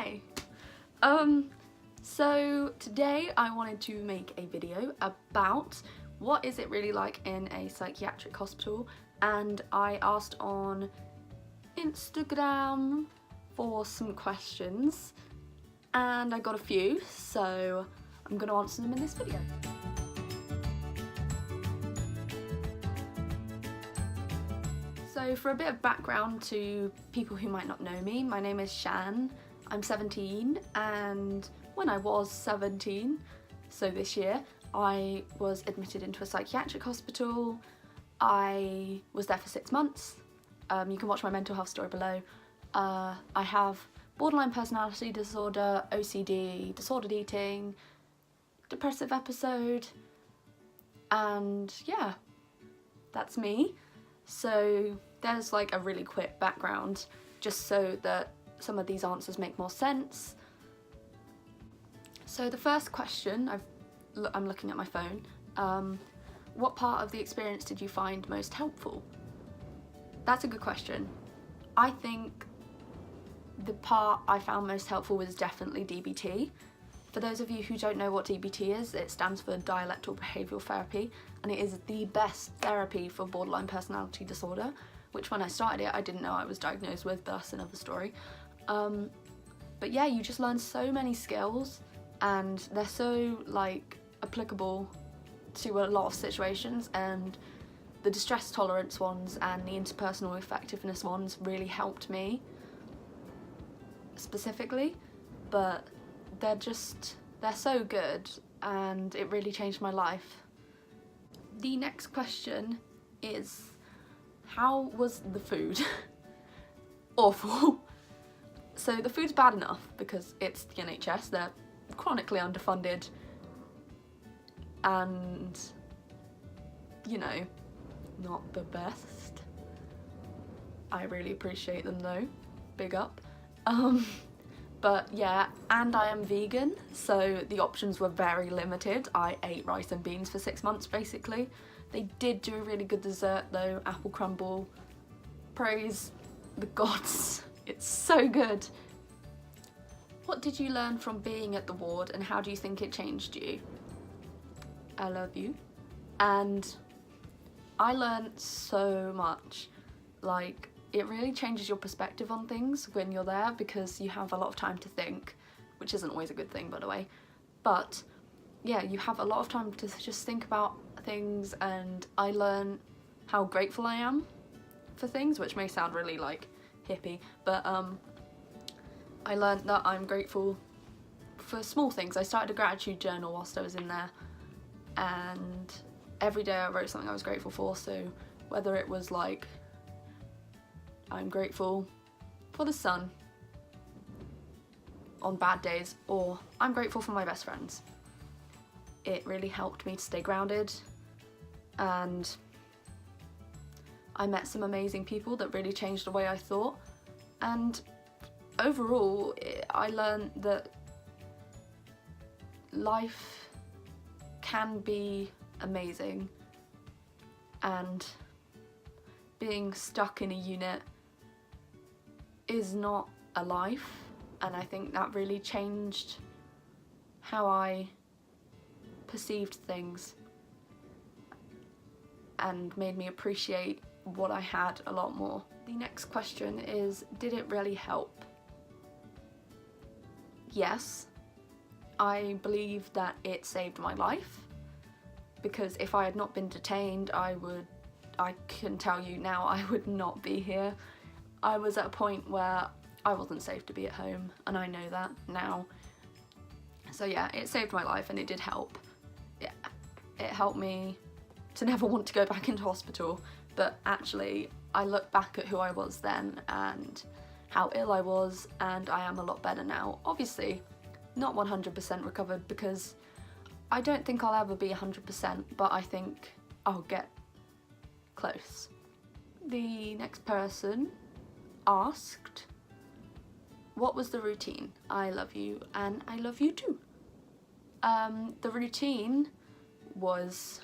Hi! So today I wanted to make a video about what is it really like in a psychiatric hospital, and I asked on Instagram for some questions and I got a few, so I'm going to answer them in this video. So for a bit of background to people who might not know me, my name is Shan, I'm 17, and when I was 17, so this year, I was admitted into a psychiatric hospital. I was there for 6 months. You can watch my mental health story below. I have borderline personality disorder, OCD, disordered eating, depressive episode, and yeah, that's me. So there's like a really quick background just so that some of these answers make more sense. So the first question, I'm looking at my phone, what part of the experience did you find most helpful? That's a good question. I think the part I found most helpful was definitely DBT. For those of you who don't know what DBT is, it stands for dialectical behavioural therapy, and it is the best therapy for borderline personality disorder, which when I started it I didn't know I was diagnosed with, thus another story. But yeah, you just learn so many skills and they're so like applicable to a lot of situations, and the distress tolerance ones and the interpersonal effectiveness ones really helped me specifically, but they're so good and it really changed my life. The next question is, how was the food? Awful. So the food's bad enough because it's the NHS, they're chronically underfunded and, you know, not the best. I really appreciate them though, big up. But yeah, and I am vegan, so the options were very limited. I ate rice and beans for 6 months basically. They did do a really good dessert though, apple crumble. Praise the gods, it's so good. What did you learn from being at the ward and how do you think it changed you? I love you. And I learned so much. Like, it really changes your perspective on things when you're there because you have a lot of time to think, which isn't always a good thing, by the way. But yeah, you have a lot of time to just think about things, and I learn how grateful I am for things, which may sound really like hippie, but I learned that I'm grateful for small things. I started a gratitude journal whilst I was in there, and every day I wrote something I was grateful for. So whether it was like, I'm grateful for the sun on bad days, or I'm grateful for my best friends. It really helped me to stay grounded, and I met some amazing people that really changed the way I thought, and overall I learned that life can be amazing, and being stuck in a unit is not a life, and I think that really changed how I perceived things and made me appreciate what I had a lot more. The next question is, did it really help? Yes, I believe that it saved my life, because if I had not been detained, I can tell you now I would not be here. I was at a point where I wasn't safe to be at home, and I know that now. So yeah, it saved my life and it did help. Yeah, it helped me to never want to go back into hospital, but actually I look back at who I was then and how ill I was, and I am a lot better now. Obviously not 100% recovered, because I don't think I'll ever be 100%, but I think I'll get close. The next person asked, what was the routine? I love you and I love you too. The routine was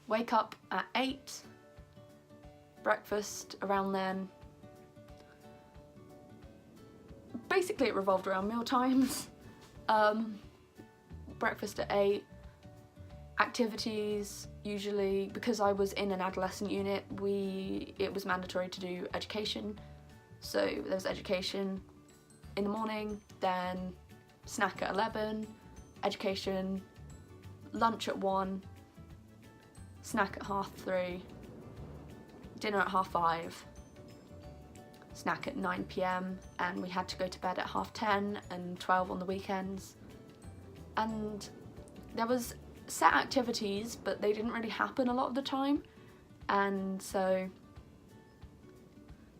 wake up at 8, breakfast around then, basically it revolved around meal times, breakfast at 8, activities. Usually, because I was in an adolescent unit, it was mandatory to do education. So there was education in the morning, then snack at 11, education, lunch at 1, snack at 3:30, dinner at 5:30, snack at 9 p.m, and we had to go to bed at 10:30 and 12 on the weekends. And there was set activities, but they didn't really happen a lot of the time, and so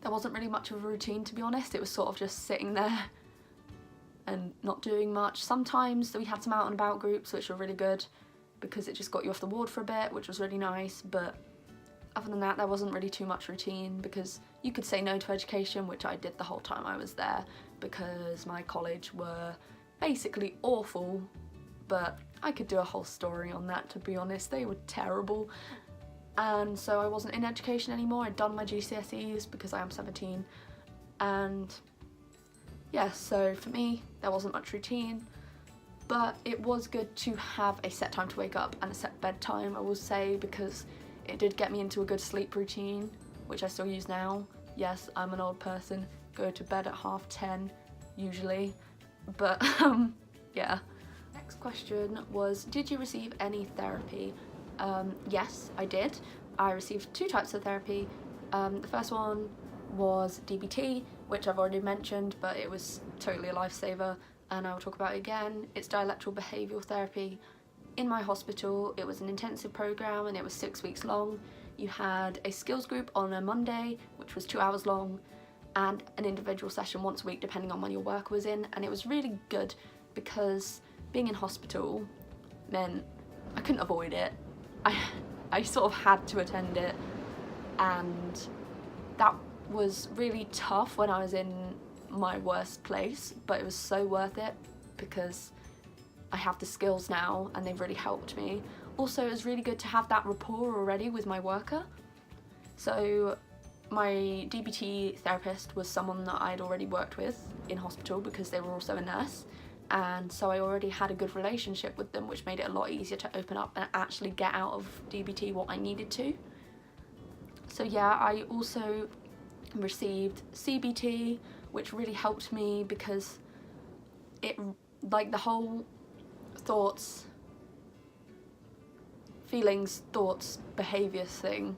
there wasn't really much of a routine, to be honest. It was sort of just sitting there and not doing much. Sometimes we had some out and about groups, which were really good because it just got you off the ward for a bit, which was really nice. But other than that, there wasn't really too much routine, because you could say no to education, which I did the whole time I was there, because my college were basically awful. But I could do a whole story on that, to be honest. They were terrible. And so I wasn't in education anymore. I'd done my GCSEs because I am 17. And yeah, so for me, there wasn't much routine. But it was good to have a set time to wake up and a set bedtime, I will say, because it did get me into a good sleep routine, which I still use now. Yes, I'm an old person. Go to bed at 10:30 usually. But yeah. Next question was, did you receive any therapy? Yes, I did. I received 2 types of therapy. The first one was DBT, which I've already mentioned, but it was totally a lifesaver, and I will talk about it again. It's dialectical behavioural therapy. In my hospital, it was an intensive program, and it was 6 weeks long. You had a skills group on a Monday, which was 2 hours long, and an individual session once a week, depending on when your work was in. And it was really good because being in hospital meant I couldn't avoid it. I sort of had to attend it, and that was really tough when I was in my worst place, but it was so worth it because I have the skills now and they've really helped me. Also, it was really good to have that rapport already with my worker. So my DBT therapist was someone that I'd already worked with in hospital because they were also a nurse. And so I already had a good relationship with them, which made it a lot easier to open up and actually get out of DBT what I needed to. So yeah, I also received CBT, which really helped me because it, like, the whole thoughts, feelings, thoughts, behaviours thing,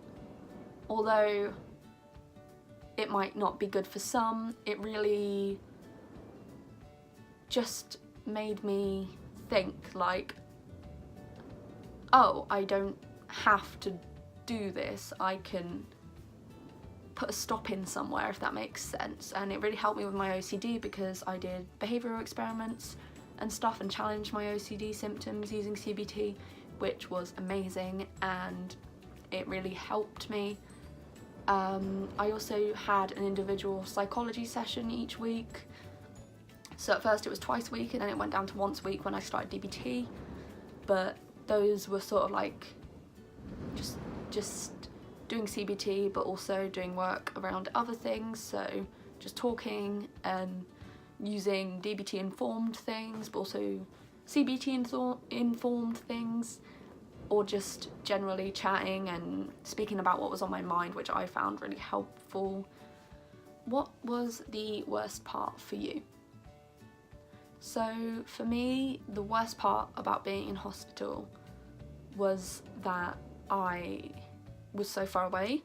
although it might not be good for some, it really just made me think, like, oh, I don't have to do this, I can put a stop in somewhere, if that makes sense. And it really helped me with my OCD because I did behavioural experiments and stuff and challenged my OCD symptoms using CBT, which was amazing, and it really helped me. I also had an individual psychology session each week. So at first it was twice a week, and then it went down to once a week when I started DBT, but those were sort of like just doing CBT, but also doing work around other things, so just talking and using DBT informed things, but also CBT informed things, or just generally chatting and speaking about what was on my mind, which I found really helpful. What was the worst part for you? So for me, the worst part about being in hospital was that I was so far away.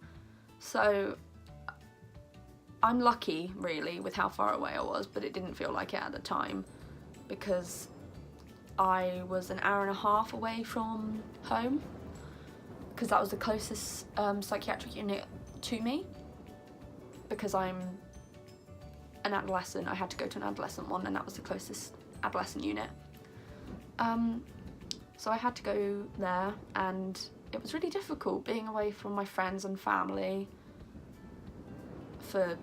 So I'm lucky really with how far away I was, but it didn't feel like it at the time because I was an hour and a half away from home, because that was the closest psychiatric unit to me. Because I'm an adolescent, I had to go to an adolescent one, and that was the closest adolescent unit. So I had to go there, and it was really difficult being away from my friends and family for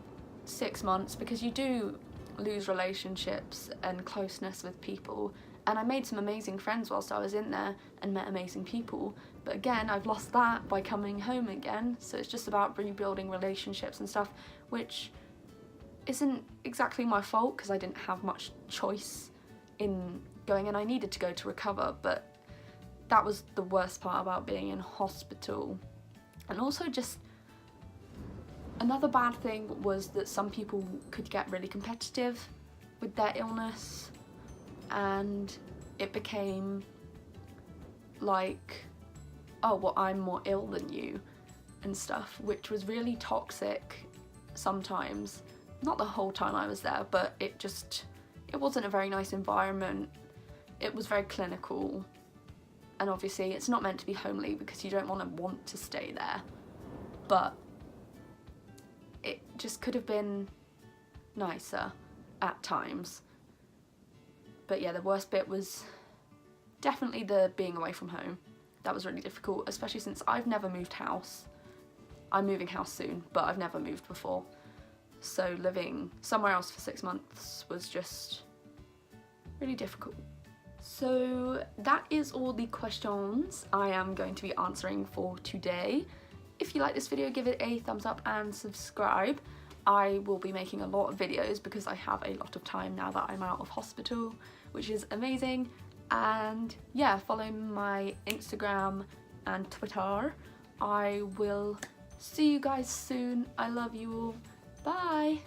6 months, because you do lose relationships and closeness with people. And I made some amazing friends whilst I was in there and met amazing people. But again, I've lost that by coming home again. So it's just about rebuilding relationships and stuff, which isn't exactly my fault because I didn't have much choice in going, and I needed to go to recover, but that was the worst part about being in hospital. And also just another bad thing was that some people could get really competitive with their illness, and it became like, oh, well, I'm more ill than you and stuff, which was really toxic sometimes. Not the whole time I was there, but it wasn't a very nice environment. It was very clinical, and obviously it's not meant to be homely because you don't want to stay there, but it just could have been nicer at times. But yeah, the worst bit was definitely the being away from home. That was really difficult, especially since I've never moved house. I'm moving house soon, but I've never moved before. So living somewhere else for 6 months was just really difficult. So that is all the questions I am going to be answering for today. If you like this video, give it a thumbs up and subscribe. I will be making a lot of videos because I have a lot of time now that I'm out of hospital, which is amazing. And yeah, follow my Instagram and Twitter. I will see you guys soon. I love you all. Bye!